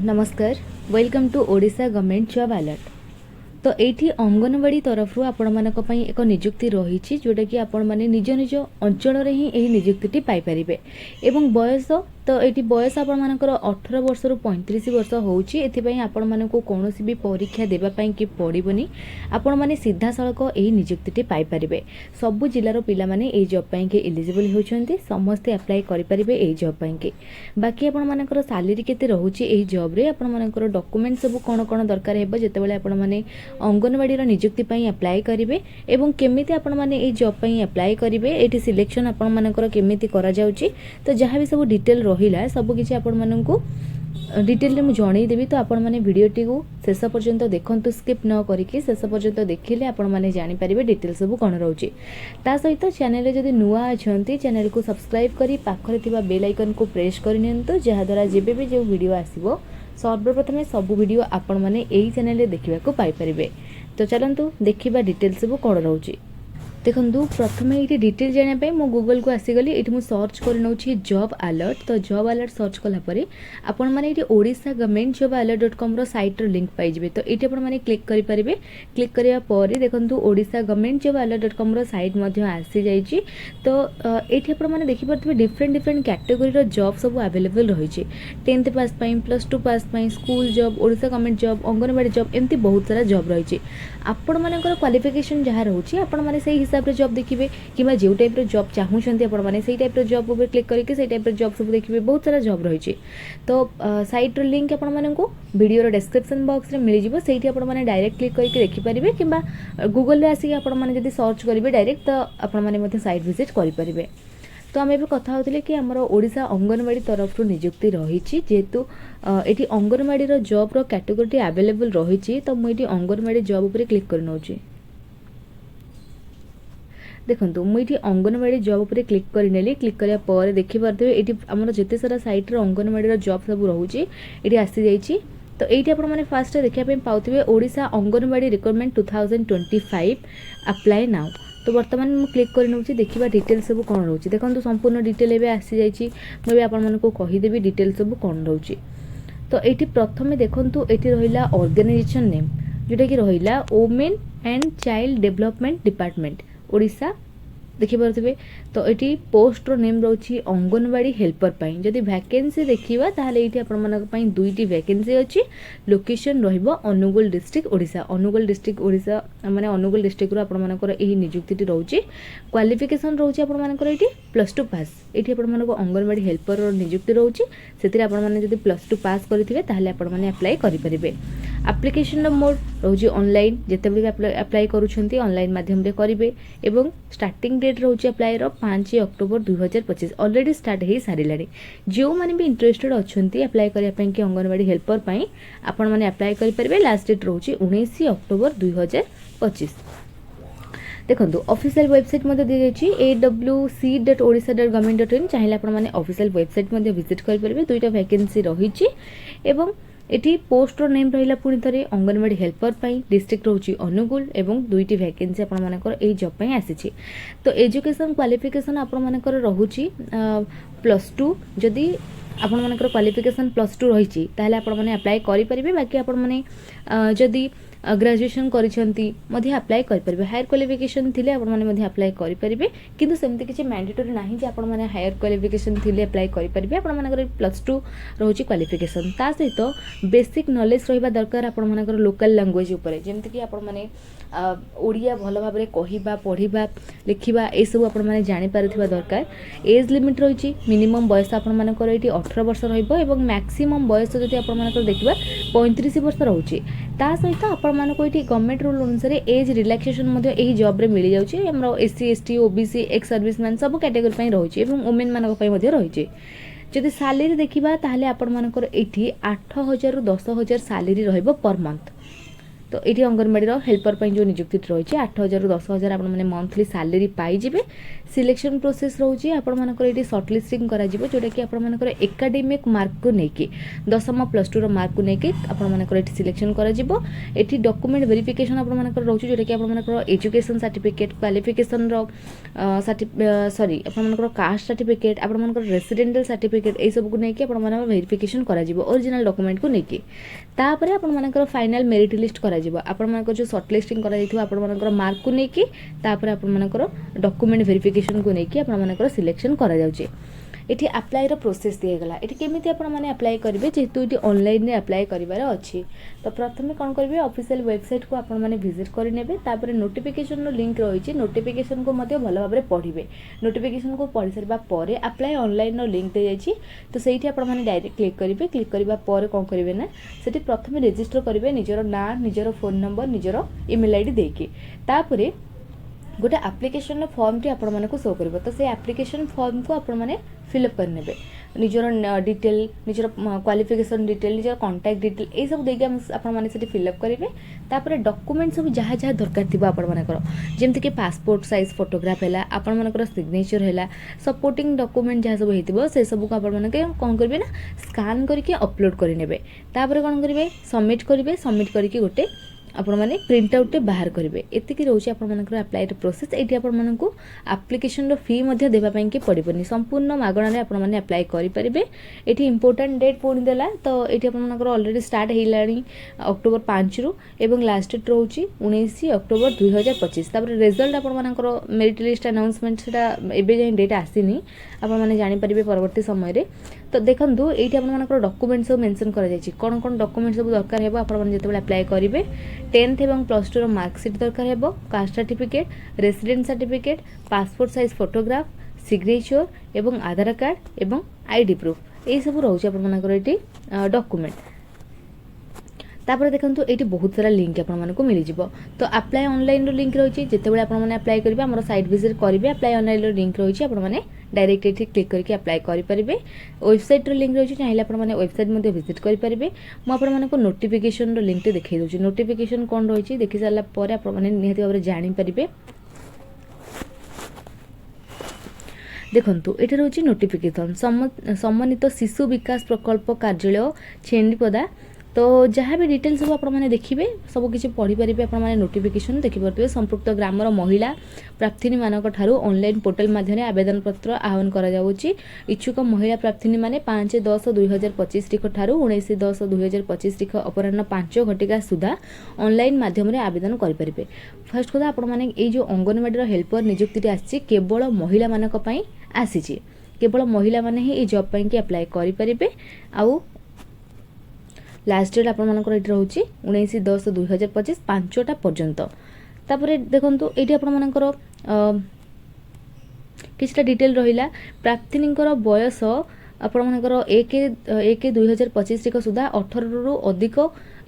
नमस्कार welcome to Odisha government job alert. तो ये अंगनवाड़ी तरफ आपण मानक एक निजुक्ति रही जोटा कि आपण मैंने निज निज अंचल ही यही निजुक्ति पाइपर एवं बयस तो ये बयस आपण मानकर 18 वर्ष रु 35 वर्ष होती आपण मानक कौन भी परीक्षा देवाई कि पड़ोनी आपण मैंने सीधा सड़क यही निजुक्ति पाइपर सबू जिलार पिला माने यही जॉब पाई एलिजिबल होती समस्ते अप्लाई करेंगे यही जॉब पाई बाकी आपण मानकर सैलरी केते रहउची यही जॉब रे आपण मानकर डॉक्यूमेंट सब कौन कौन दरकार हेबो जेतेबेले आपण माने अंगनवाड़ी निजुक्ति पाई अप्लाई करेंगे एवं केमिति आपण माने ए जॉब पाई अप्लाई करेंगे एटी सिलेक्शन आपण मानकर केमिति करा जाउची तो जहाँ भी सब डिटेल रहिला सब किछि आपण माननकु डिटेल रे मु जणै देबी। तो आपण माने वीडियोटी को शेष पर्यंत देखंतु स्किप न करिकि शेष पर्यंत देखिले आपण माने जानि परिबे डिटेल सब कोन रहउची। ता सहित चैनल रे जदि नुआ अछंती चैनल को सब्सक्राइब करी पाखरे थिबा बेल आइकन को प्रेस करि नियंतु जहा द्वारा जेबे भी जो वीडियो आसीबो सर्वप्रथमे सब वीडियो आपण माने एही चैनल रे देखिबा को पाई परिबे। तो चलंतु देखिबा डिटेल सब कोन रहउची। देखो प्रथम ये डिटेल जानापी मो गूगल को आसीगली ये सर्च कर नौछि जॉब अलर्ट। तो जॉब अलर्ट सर्च कलापर आपण मैंने ये Odisha government job alert dot com site रो लिंक पाइबे। तो ये आपण मैंने क्लिक करेंगे क्लिक करने पर देखो Odisha government job alert dot com site आसी जाइए। तो ये मैंने देखिपे डिफरेंट डिफरेंट कैटेगोरी जॉब सब अवेलेबल रही 10th pass +2 pass school job Odisha government job anganwadi job एमती बहुत सारा जॉब रही आपण मानकर क्वालिफिकेशन जहाँ रोचे आपण मैंने से हिसाब से जॉब देखिए कि जो टाइप जॉब चाहूँगी आपण मैंने से टाइप जॉब ऊपर क्लिक करके से टाइप जॉब सब देखिए बहुत सारा जॉब रही। तो साइट रो लिंक आपण मानकु वीडियो डिस्क्रिप्शन बॉक्स रे मिल जिवो सेठी आपण माने डायरेक्ट क्लिक करके देखि परिबे किबा गूगल रे आसी आपण माने जदी सर्च करिवे डायरेक्ट तो आपण माने मते साइट विजिट करि परिबे। तो आम एबे कथा होतिले कि हमर ओडिशा अंगनवाड़ी तरफ रु नियुक्ति रही जेहेतु एटी अंगनवाड़ी रो जॉब रो कैटेगोरी अवेलेबल रही। तो मुझे अंगनवाड़ी जॉब ऊपर क्लिक कर नौची। देखो मुझे अंगनवाड़ी जॉब उपर क्लिक करनेली क्लिक करा पर देखि पारथबे एटी हमर जेते सारा साइट रो अंगनवाड़ी रो जॉब सब रहउची एटी आसी जाइची। तो ये आपण मैंने फास्ट देखा पाउथिबे Odisha anganwadi recruitment 2025 apply now. तो बर्तमान मु क्लिक कर नउची देखिबा डिटेल सब कोन रहउची। देखंतु संपूर्ण डिटेल एबे आसी जाइची मैं भी आपण मानको कहि देबी डिटेल सब कोन रहउची। तो एटी प्रथमे देखंतु एटी रहिला ऑर्गेनाइजेशन नेम जोटा कि रहिला women and child development department Odisha देखि पारथबे। तो एटी पोस्ट रो नेम रहउची अंगनवाड़ी हेल्पर पाई जदि वैकेंसी देखिबा ताहाले एटी आपण मानक पाई दुईटी वैकेंसी अछि लोकेशन रहिबो अनुगुल डिस्ट्रिक्ट ओडिशा अनुगुल डिस्ट्रिक्ट ओडिशा माने अनुगुल डिस्ट्रिक्ट रो आपण मानकर एही नियुक्तिटी रहउची। क्वालिफिकेशन रहउची आपण मानकर एटी +2 पास एटी आपण मानक अंगनवाड़ी हेल्पर रो नियुक्ति रहउची सेतिरे आपण माने जदि +2 पास करिथिबे ताहाले आपण माने अप्लाई करि परिबे। एप्लिकेशन मोड रहउची ऑनलाइन जेतेबेले अप्लाई करूछंती ऑनलाइन माध्यम रे करिवे एवं स्टार्टिंग डेट रहउची अप्लाई रो 5 अक्टोबर 2025 ऑलरेडी स्टार्ट हे सारिलानी। जो माने भी इंटरेस्टेड अछंती अप्लाई करिया पई कि अंगनवाड़ी हेल्पर पई आपण माने अप्लाई करि परिबे। लास्ट डेट रहउची 19 अक्टोबर 2025। देखो ऑफिशियल वेबसाइट दी जाइए awc.odisha.govt.in चाहिए आपण माने ऑफिशियल वेबसाइट विजिट कर परिबे। दुईटा वैकेंसी रही एवं एटी पोस्ट रो नेम रहिला पुनी थरे अंगनवाड़ी हेल्पर पाई डिस्ट्रिक्ट रहउची अनुगुल एवं दुईटी वैकेंसी आपण मानकर एई जॉब पाई आसीची। तो एजुकेशन क्वालिफिकेशन आपण मानकर रहउची +2 जदी आपण मानकर क्वालिफिकेशन +2 रहिची ताहले आपण माने अप्लाई करि परिबे। बाकी आपण माने जदी ग्रेजुएशन करिसेंती मध्ये अप्लाई करि परिबे। हायर क्वालिफिकेशन थिले आपण माने मध्ये अप्लाई करि परिबे किंतु सेमति किछि मैंडेटरी नाही जे आपण माने हायर क्वालिफिकेशन थिले अप्लाई करि परिबे। आपण मानकर +2 रहउची क्वालिफिकेशन ता सहित बेसिक नॉलेज रहिबा दरकार आपण मानकर लोकल लैंग्वेज ऊपर जेमति कि आपण माने ओडिया भल भाव में कहिबा पढ़िबा लिखिबा ए सब आपण माने जानि पारथिबा दरकार। एज लिमिट रहिची मिनिमम बयस आपण मानकर एटी 18 वर्ष रहइबो एवं मैक्सिमम बयस जदि आपण मानकर देखिबा 35 वर्ष रहउची। ता सहित आपण मानको एटी गवर्नमेंट रूल अनुसार एज रिलैक्सेशन मध्ये एही जॉब रे मिली जाउची। हमरो SC ST OBC ex serviceman सब कैटेगरी पई रहउची एवं वुमेन मानक पई मध्ये रहिची। जदि सैलरी देखिबा ताहले आपण मानकर एठी 8000 रु 10000 सैलरी रहइबो पर मंथ। तो ये अंगनवाड़ी हेल्पर पर जो निजुक्ति रही 8,000 ରୁ 10,000 आपण मैंने मंथली सैलरी पाइबे। सिलेक्शन प्रोसेस रोचे आपर ये सर्टलिस्टिंग करा जोटा कि आपर एकाडेमिक मार्क को लेकिन 10th प्लस 2 मार्क को लेकिन आपर सिलेक्शन करा एटी डॉक्यूमेंट वेरिफिकेशन आपर रोचे जोटा कि आपर एजुकेशन सर्टिफिकेट क्वालिफिकेशन सॉरी आपर कास्ट सर्टिफिकेट आपर रेसिडेंशियल सर्टिफिकेट ये सब को लेकिन आपर वेरिफिकेशन करा ओरिजिनल डॉक्यूमेंट को लेकिन तापर आपर फाइनल मेरिट लिस्ट करा आपर जो सर्टलिस्टिंग करा आपर मार्क को लेकिन तापर आपर डॉक्यूमेंट वेरिफिकेशन को लेकिन आपर सिलेक्शन करा जाउचे। एठी अप्लाई रो प्रोसेस दिगला एठी केमिति आपण माने अप्लाई करिवे जेतु एठी ऑनलाइन रे अप्लाई करिवार अछि। तो प्रथमे कोन करिवे ऑफिशियल वेबसाइट को आपण माने विजिट करि नेबे तापर नोटिफिकेशन रो लिंक रहिछि नोटिफिकेशन को मध्ये भलो भाबरे पढिबे। नोटिफिकेशन को पढि सरबा परे अप्लाई ऑनलाइन रो लिंक दे जाइछि तो सेठी आपण माने डायरेक्ट क्लिक करिवे। क्लिक करबा परे कोन करिवे ना सेठी प्रथमे रजिस्टर करिवे निजरो नाम निजरो फोन नंबर निजरो ईमेल आईडी देके तापरे गोटे एप्लिकेशन फॉर्म टी आपण माने को शो करबो। तो से एप्लिकेशन फॉर्म को आपण माने फिलअप कर नेबे निजर डिटेल निजर क्वालिफिकेशन डिटेल निजर कांटेक्ट डिटेल ए सब देके आपण माने सेठी फिलअप करिवे। तापर डॉक्यूमेंट सब जहाँ जहाँ दरकार थिबा आपण मानकर जेमति कि पासपोर्ट साइज फोटोग्राफ हैला आपण मानकर सिग्नेचर हैला सपोर्टिंग डॉक्यूमेंट जहाँ सब हेतिबो से सब को आपण माने कोन करबे ना स्कैन करके अपलोड करि नेबे। तापर कोन करिवे सबमिट करिवे सबमिट करके गोटे आपण माने प्रिंट आउट बाहर करेंगे। एतिकी रोचे आपण मानकर अप्लाई प्रोसेस एटी आपण मानकु एप्लिकेशन रो फी मध्ये देबा पई के पड़िबनी संपूर्ण मागणा रे आपण माने अप्लाई करि परिबे। एटी इंपोर्टेंट डेट पुणी देला तो एटी आपण मानकर ऑलरेडी स्टार्ट हेलानी अक्टोबर 5 रु एवं लास्ट डेट रोची 19 अक्टोबर 2025। तापर रिजल्ट आपण मानकर मेरिट लिस्ट अनाउंसमेंट सेटा एबे जे डेट आसीनी आपण माने जानि परिबे परवर्ती समय रे। तो देखंतु एटी आपण मानकर डॉक्यूमेंट सब मेंशन करा जायछि कोन कोन डॉक्यूमेंट सब दरकार हेबो आपण माने जेतेबेले अप्लाई करिवे 10th एवं प्लस 2 रो मार्कशीट दरकार हेबो caste certificate resident certificate passport size photograph signature एवं आधार कार्ड एवं आईडी प्रूफ ए सब रहउछि आपण मानकर एटी डॉक्यूमेंट। तापर देखंतु एटी बहुत सारा लिंक आपण मानको मिलि जिवो। तो अप्लाई ऑनलाइन रो लिंक रहिछि जेतेबेले आपण माने अप्लाई करिवे हमर साइट विजिट करिवे अप्लाई ऑनलाइन रो लिंक रहिछि आपण माने डायरेक्ट एठी क्लिक करके अप्लाई करि परिबे। वेबसाइट रो लिंक रहिछि चाहिले आपण माने वेबसाइट मध्ये विजिट करि परिबे। मु आपण मानको नोटिफिकेशन रो लिंक ते देखै दोछि नोटिफिकेशन कोन रहिछि देखि सारला परे आपण माने निहाती भाबरे जानि परिबे। देखंतु एठी रहिछि नोटिफिकेशन सम्मानित शिशु विकास प्रकल्प कार्यालय छेंडीपदा। तो जहाँ भी डिटेल्स सब आप देखिए सब किसी पढ़ी पारे आप नोटिफिकेशन देखिपे संपुक्त ग्रामर महिला प्रार्थी मानक ठारू ऑनलाइन पोर्टल माध्यम आवेदन पत्र आह्वान करा जाउछि। इच्छुक महिला प्रार्थी माने 5/10/2025 तारिख ठारू 19/10/2025 तारिख अपराह्न 5 घटिका सुधा ऑनलाइन माध्यम आवेदन करें। फर्स्ट कथा आपण माने ए जो अंगनवाड़ी हेल्पर निजुक्ति आसी केवल महिला मानक पई आसीछि केवल महिला माने ही ए जॉब पई कि अप्लाई करि परिबे। आउ लास्ट डेट आपण मानकर एठी रहउछि 19/10/2025 5टा पर्यंत। तापरे देखंतु एठी आपण मानकर किछटा डिटेल रहिला प्रार्थीनिकर बयस आपण मानकर 1/1/2025 तारिख सुधा 18 रु अधिक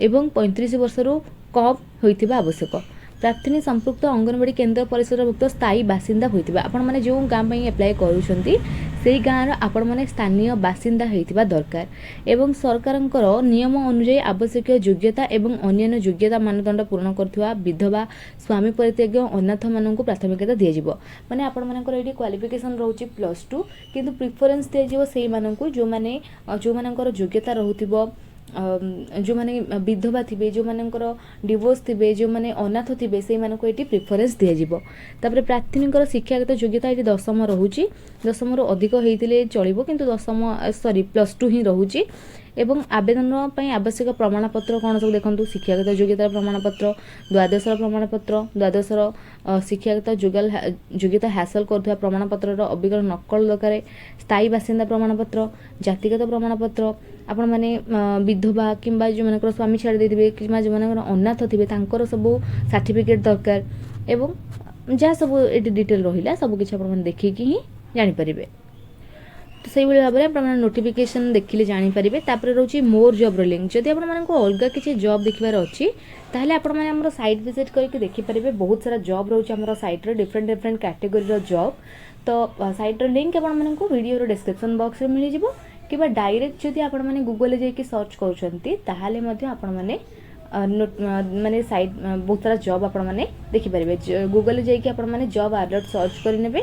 एवं 35 वर्ष रु कम होइतिबा आवश्यक। प्रार्थी संपुक्त अंगनवाड़ी केन्द्र परिसरभुक्त स्थायी बासिंदा होइतिबा आपण माने जो गाम पई अप्लाई करूछंती सेही गाँव आपण माने स्थानीय बासिंदा होइतिबा दरकार एवं सरकारंकर नियम अनुसार आवश्यक योग्यता एवं अन्य योग्यता मानदंड पूर्ण करथुवा विधवा स्वामी परित्याग अनाथ माननकु प्राथमिकता दिया जिवो। माने आपण मानकर एठी क्वालिफिकेशन रहउची +2 किंतु प्रिफरेंस दिया जिवो सेही माननकु जो मानकर योग्यता रहउतिबो जो माने विधवा थिबे जो मानकर डिवोर्स थिबे जो माने अनाथ थिबे से मानको एटी प्रेफरेंस दिया जिवो। तापर प्रार्थीनिकर शिक्षागत योग्यता एटी 10th रहउची 10th रो अधिक हेइतिले चलिबो किंतु 10th सॉरी +2 ही रहउची एवं आवेदन पई आवश्यक प्रमाणपत्र कोन सब देखंतु शिक्षागत योग्यता प्रमाणपत्र द्वादश प्रमाणपत्र द्वादश शिक्षागत योग्यता हासिल करथुवा प्रमाणपत्र रो अभिगम नकल दरकार स्थायी बासिंदा प्रमाणपत्र जातिगत प्रमाणपत्र आपण माने विधवा किंबा जो मानकर स्वामी छाड़ देथिबे किंबा जो मानकर अनाथ थिबे तांकर सब सर्टिफिकेट दरकार एवं जा सब एटी डिटेल रहिला सब किछ आपण माने देखि कि ही जानि परिबे। तो से भाव में आप नोटिफिकेशन देखिले जानीपारे। तापर रोची मोर जॉब रो लिंक जदि आप अलग किसी जॉब देखार अच्छी ताहले आपण माने हमर साइट विजिट करके देखिपारे। बहुत सारा जॉब रोचे हमर साइट रे डिफरेंट डिफरेंट कैटेगरी रो जॉब। तो साइट रो लिंक आपण मानकु वीडियो रो डिस्क्रिप्शन बॉक्स रे मिली जिवो किबा डायरेक्ट जदि आपण माने गूगल ले जाके सर्च करूछंती ताहले मध्ये आपण माने माने साइट बहुत सारा जॉब आपण माने देखि परिबे। गूगल जाइए आपण माने जॉब अलर्ट सर्च करेंगे,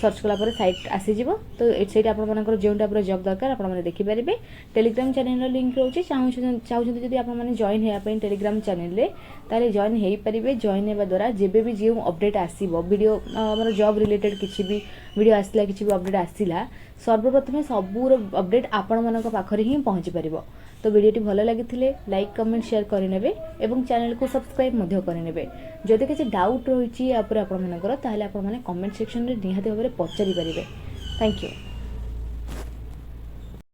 सर्च कलापर सैट आसीज तो से आपर जो टाइप जॉब दरकार आपने देखिपारे। टेलीग्राम चैनल लिंक रोचे, चाहते जब आप जॉइन होगापी टेलीग्राम चैनल ताले जॉइन हो पारे। जॉइन होगा द्वारा जब भी जो अपडेट आसो वीडियो आम जॉब रिलेटेड किसी भी वीडियो आसला किसी भी अपडेट आसला सर्वप्रथम सबूर अपडेट आपण मान पाखरे ही पहुँची पार। तो वीडियोटी भल लगी लाइक कमेंट शेयर करेंगे और चैनल को सब्सक्राइब करेंगे। जदि किसी डाउट रही आपंकर ताहले आपण मैंने कमेंट सेक्शन में निहाती भाव में पचारि पारे। Thank you.